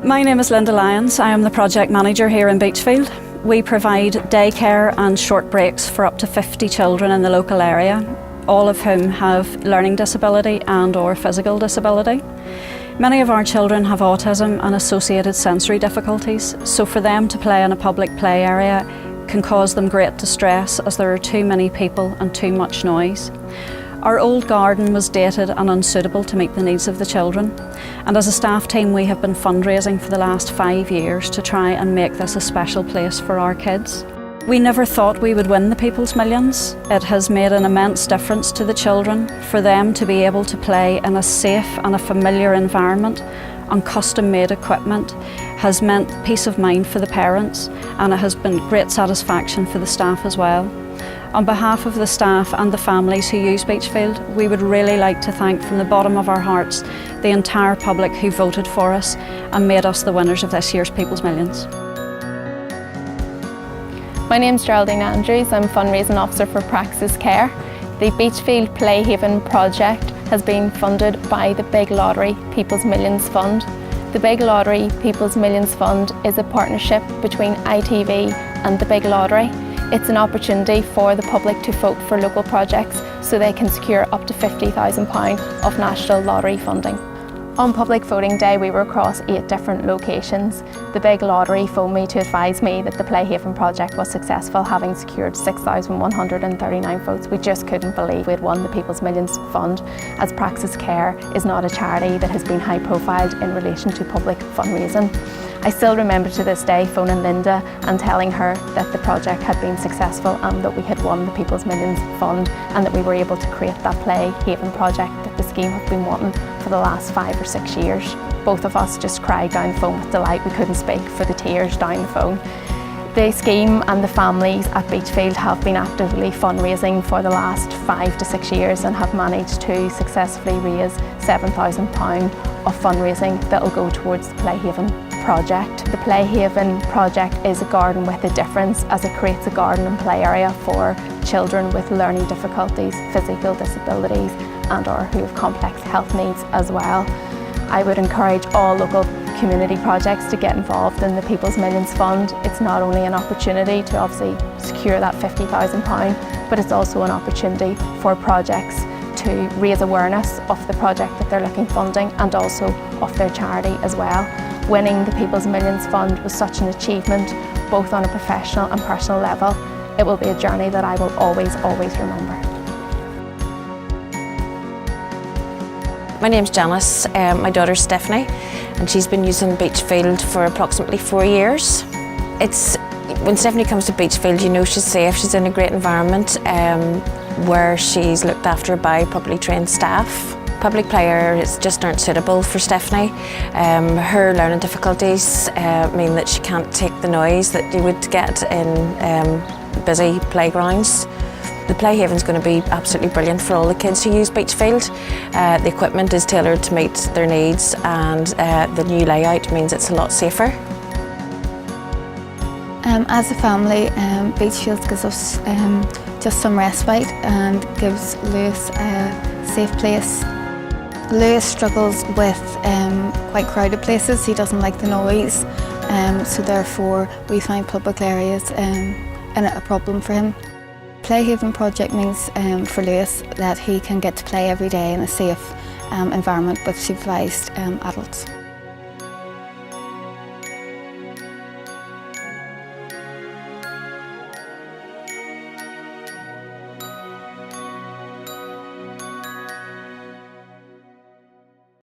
My name is Linda Lyons. I am the project manager here in Beechfield. We provide daycare and short breaks for up to 50 children in the local area, all of whom have learning disability and/or physical disability. Many of our children have autism and associated sensory difficulties, so for them to play in a public play area can cause them great distress as there are too many people and too much noise. Our old garden was dated and unsuitable to meet the needs of the children, and as a staff team we have been fundraising for the last 5 years to try and make this a special place for our kids. We never thought we would win the People's Millions. It has made an immense difference to the children. For them to be able to play in a safe and a familiar environment on custom-made equipment has meant peace of mind for the parents, and it has been great satisfaction for the staff as well. On behalf of the staff and the families who use Beechfield, we would really like to thank from the bottom of our hearts the entire public who voted for us and made us the winners of this year's People's Millions. My name's Geraldine Andrews. I'm Fundraising Officer for Praxis Care. The Beechfield Playhaven project has been funded by the Big Lottery People's Millions Fund. The Big Lottery People's Millions Fund is a partnership between ITV and the Big Lottery. It's an opportunity for the public to vote for local projects so they can secure up to £50,000 of national lottery funding. On public voting day we were across 8 different locations. The Big Lottery phoned me to advise me that the Playhaven project was successful, having secured 6,139 votes. We just couldn't believe we had won the People's Millions Fund, as Praxis Care is not a charity that has been high profiled in relation to public fundraising. I still remember to this day phoning Linda and telling her that the project had been successful and that we had won the People's Millions Fund and that we were able to create that Playhaven project that the scheme have been wanting for the last 5 or 6 years. Both of us just cried down the phone with delight. We couldn't speak for the tears down the phone. The scheme and the families at Beechfield have been actively fundraising for the last 5 to 6 years and have managed to successfully raise £7,000 of fundraising that will go towards the Playhaven project. The Playhaven project is a garden with a difference, as it creates a garden and play area for children with learning difficulties, physical disabilities and/or who have complex health needs as well. I would encourage all local community projects to get involved in the People's Millions Fund. It's not only an opportunity to obviously secure that £50,000, but it's also an opportunity for projects to raise awareness of the project that they're looking funding and also of their charity as well. Winning the People's Millions Fund was such an achievement, both on a professional and personal level. It will be a journey that I will always remember. My name's Janice, my daughter's Stephanie, and she's been using Beechfield for approximately 4 years. When Stephanie comes to Beechfield, you know she's safe, she's in a great environment where she's looked after by properly trained staff. Public play areas just aren't suitable for Stephanie. Her learning difficulties mean that she can't take the noise that you would get in busy playgrounds. The Playhaven's going to be absolutely brilliant for all the kids who use Beechfield. The equipment is tailored to meet their needs, and the new layout means it's a lot safer. As a family, Beechfield gives us just some respite and gives Lewis a safe place. Lewis struggles with quite crowded places. He doesn't like the noise, so therefore we find public areas a problem for him. Playhaven project means for Lewis that he can get to play every day in a safe environment with supervised adults.